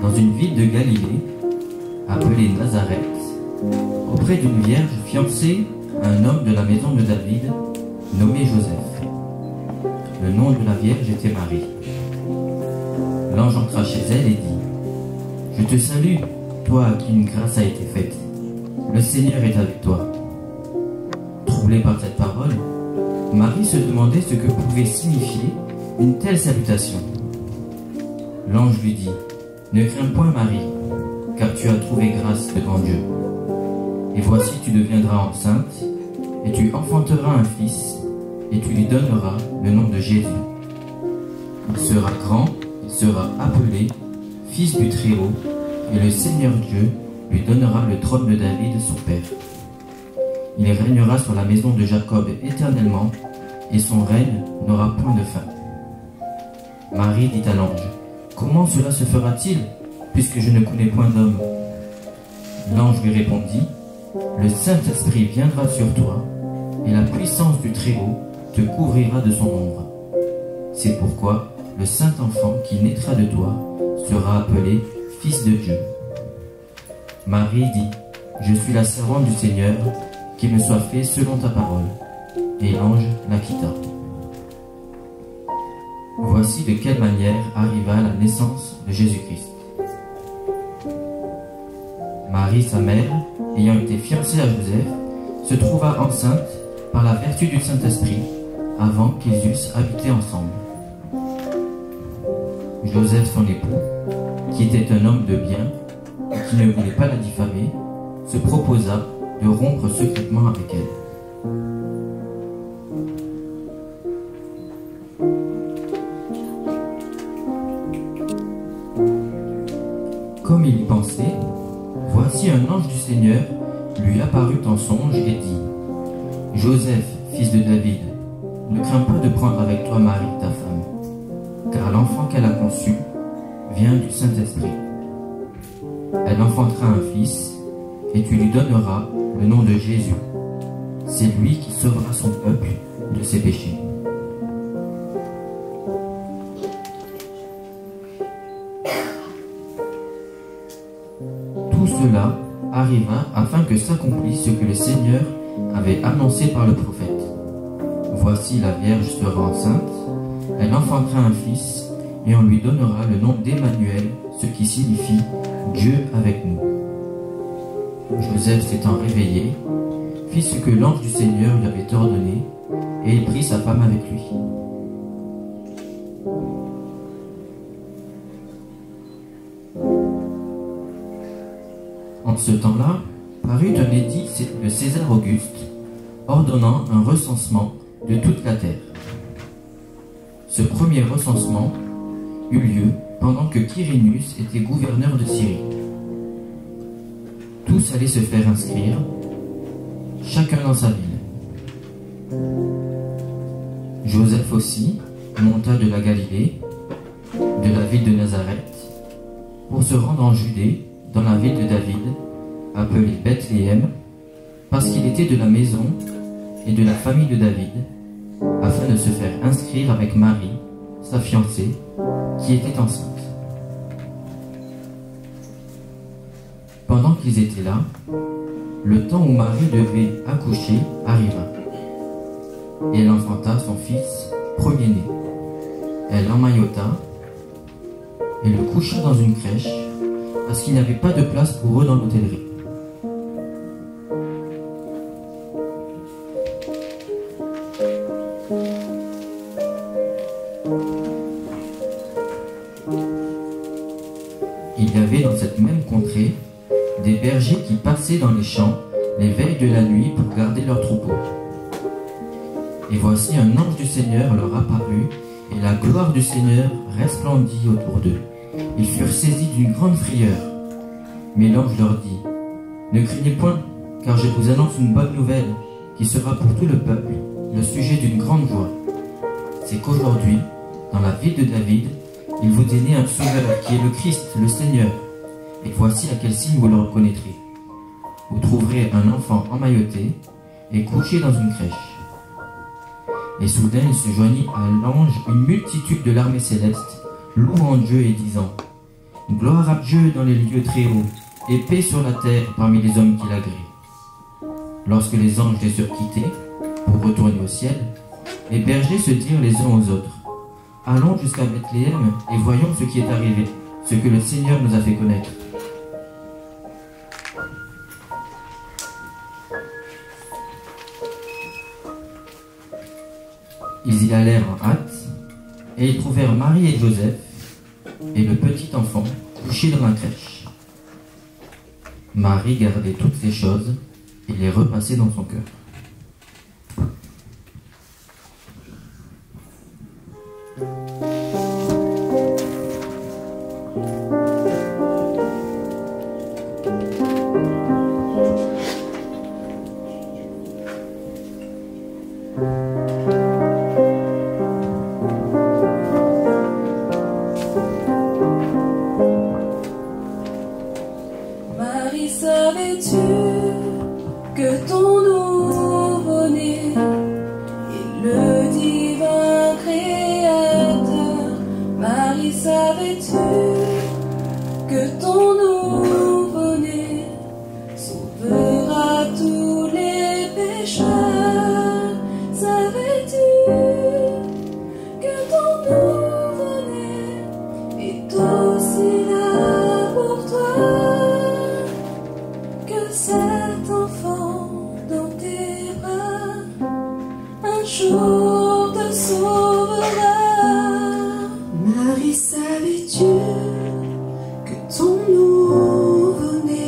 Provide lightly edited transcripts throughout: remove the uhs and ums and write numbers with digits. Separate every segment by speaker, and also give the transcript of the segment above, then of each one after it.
Speaker 1: dans une ville de Galilée, appelée Nazareth, auprès d'une vierge fiancée à un homme de la maison de David, nommé Joseph. Le nom de la vierge était Marie. L'ange entra chez elle et dit: « Je te salue, toi à qui une grâce a été faite. Le Seigneur est avec toi. » Troublée par cette parole, Marie se demandait ce que pouvait signifier une telle salutation. L'ange lui dit: « Ne crains point, Marie, car tu as trouvé grâce devant Dieu. Et voici, tu deviendras enceinte, et tu enfanteras un fils, et tu lui donneras le nom de Jésus. Il sera grand, il sera appelé Fils du Très-Haut, et le Seigneur Dieu lui donnera le trône de David, son père. Il régnera sur la maison de Jacob éternellement, et son règne n'aura point de fin. » Marie dit à l'ange: « Comment cela se fera-t-il, puisque je ne connais point d'homme ?» L'ange lui répondit: « Le Saint-Esprit viendra sur toi, et la puissance du Très-Haut te couvrira de son ombre. C'est pourquoi le Saint-Enfant qui naîtra de toi sera appelé Fils de Dieu. » Marie dit: « Je suis la servante du Seigneur, qu'il me soit fait selon ta parole. » Et l'ange la quitta. Voici de quelle manière arriva la naissance de Jésus-Christ. Marie, sa mère, ayant été fiancée à Joseph, se trouva enceinte par la vertu du Saint-Esprit avant qu'ils eussent habité ensemble. Joseph, son époux, qui était un homme de bien et qui ne voulait pas la diffamer, se proposa de rompre secrètement avec elle. Comme il y pensait, voici un ange du Seigneur lui apparut en songe et dit: « Joseph, fils de David, ne crains pas de prendre avec toi Marie, ta femme, car l'enfant qu'elle a conçu vient du Saint-Esprit. Elle enfantera un fils, et tu lui donneras le nom de Jésus. C'est lui qui sauvera son peuple de ses péchés. » Tout cela arriva afin que s'accomplisse ce que le Seigneur avait annoncé par le prophète. Voici, la Vierge sera enceinte, elle enfantera un fils, et on lui donnera le nom d'Emmanuel, ce qui signifie Dieu avec nous. Joseph s'étant réveillé, fit ce que l'ange du Seigneur lui avait ordonné, et il prit sa femme avec lui. En ce temps-là, parut un édit de César Auguste, ordonnant un recensement de toute la terre. Ce premier recensement eut lieu pendant que Quirinius était gouverneur de Syrie. Tous allaient se faire inscrire, chacun dans sa ville. Joseph aussi monta de la Galilée, de la ville de Nazareth, pour se rendre en Judée, dans la ville de David, appelée Bethléem, parce qu'il était de la maison et de la famille de David, afin de se faire inscrire avec Marie, sa fiancée, qui était enceinte. Pendant qu'ils étaient là, le temps où Marie devait accoucher arriva, et elle enfanta son fils premier-né. Elle l'emmaillota et le coucha dans une crèche, parce qu'il n'y avait pas de place pour eux dans l'hôtellerie. Il y avait dans cette même contrée des bergers qui passaient dans les champs les veilles de la nuit pour garder leurs troupeaux. Et voici un ange du Seigneur leur apparut, et la gloire du Seigneur resplendit autour d'eux. Ils furent saisis d'une grande frayeur. Mais l'ange leur dit: « Ne craignez point, car je vous annonce une bonne nouvelle, qui sera pour tout le peuple le sujet d'une grande joie. C'est qu'aujourd'hui, dans la ville de David, il vous est né un sauveur, qui est le Christ, le Seigneur. Et voici à quel signe vous le reconnaîtrez. Vous trouverez un enfant emmailloté et couché dans une crèche. » Et soudain il se joignit à l'ange une multitude de l'armée céleste, louant Dieu et disant: Gloire à Dieu dans les lieux très hauts, et paix sur la terre parmi les hommes qui l'agréent. Lorsque les anges les eurent quittés pour retourner au ciel, les bergers se dirent les uns aux autres: Allons jusqu'à Bethléem et voyons ce qui est arrivé, ce que le Seigneur nous a fait connaître. Ils y allèrent en hâte, et ils trouvèrent Marie et Joseph, et le petit enfant couché dans la crèche. Marie gardait toutes ces choses et les repassait dans son cœur.
Speaker 2: Marie, savais-tu que ton nouveau-né est le divin créateur? Marie, savais-tu que ton nouveau-né sauvera tous les pécheurs? Savais-tu que ton nouveau-né est aussi là pour toi? Cet enfant dans tes bras, un jour te sauvera. Marie, savais-tu que ton nouveau-né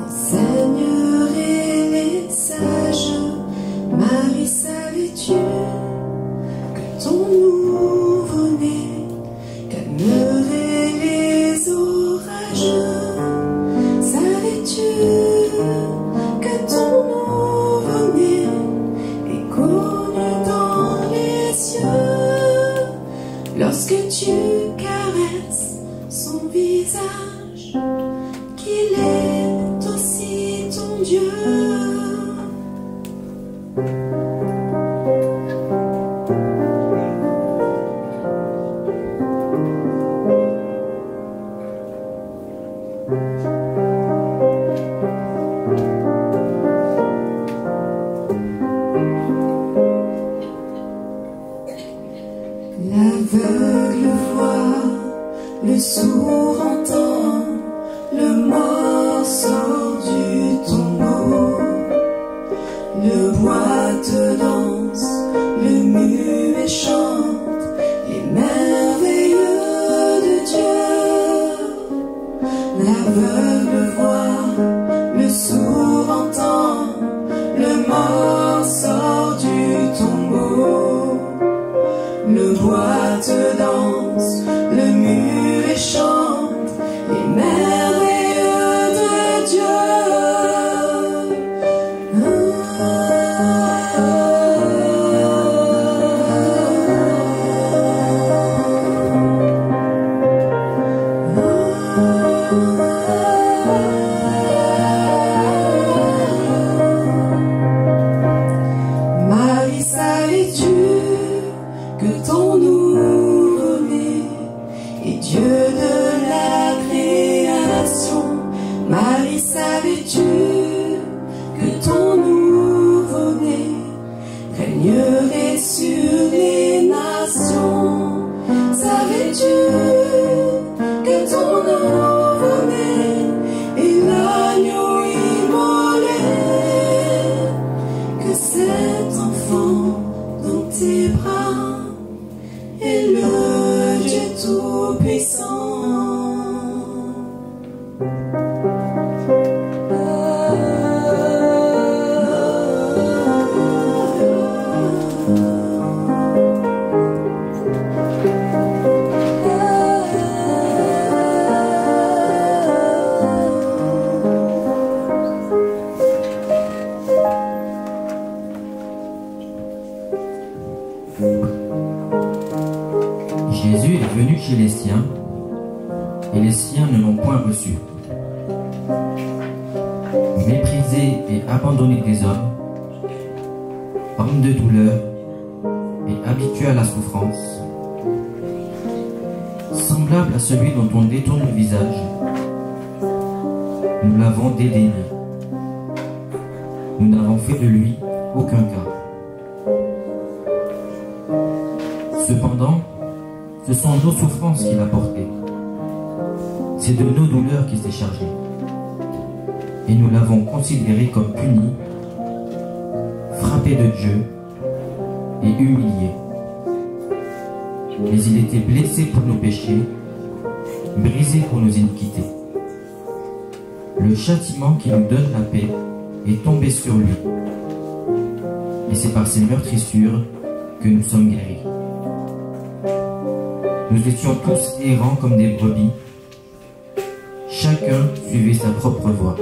Speaker 2: enseignerait les sages? Marie, savais-tu que ton nouveau-né calmerait les orages? Savais-tu que ton nouveau-né est connu dans les cieux? Lorsque tu caresses son visage, qu'il est aussi ton Dieu. L'aveugle voit, le sourd entend, le mort sort du tombeau. Le boiteux danse, le muet chante, les merveilles de Dieu. L'aveugle voit, le sourd entend, le mort sort du tombeau. Le boiteux danse, le muet chante, les merveilles de Dieu. Marie, savais-tu que ton nouveau-né est Dieu de la création? Marie, savais-tu que ton nouveau-né régnerait sur les nations? Savais-tu que ton nouveau-né est l'agneau immolé? Que cet enfant dans tes bras est le Dieu Tout-Puissant.
Speaker 1: Jésus est venu chez les siens, et les siens ne l'ont point reçu. Méprisé et abandonné des hommes, homme de douleur et habitué à la souffrance, semblable à celui dont on détourne le visage, nous l'avons dédaigné. Nous n'avons fait de lui aucun cas. Cependant, ce sont nos souffrances qu'il a portées. C'est de nos douleurs qu'il s'est chargé. Et nous l'avons considéré comme puni, frappé de Dieu et humilié. Mais il était blessé pour nos péchés, brisé pour nos iniquités. Le châtiment qui nous donne la paix est tombé sur lui. Et c'est par ses meurtrissures que nous sommes guéris. Nous étions tous errants comme des brebis. Chacun suivait sa propre voie.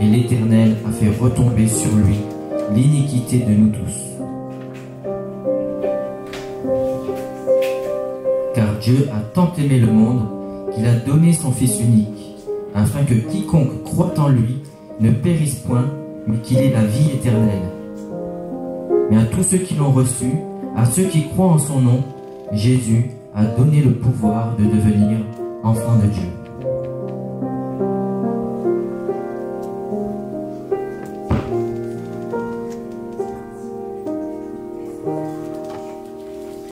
Speaker 1: Et l'Éternel a fait retomber sur lui l'iniquité de nous tous. Car Dieu a tant aimé le monde qu'il a donné son Fils unique, afin que quiconque croit en lui ne périsse point, mais qu'il ait la vie éternelle. Mais à tous ceux qui l'ont reçu, à ceux qui croient en son nom, Jésus a donné le pouvoir de devenir enfants de Dieu.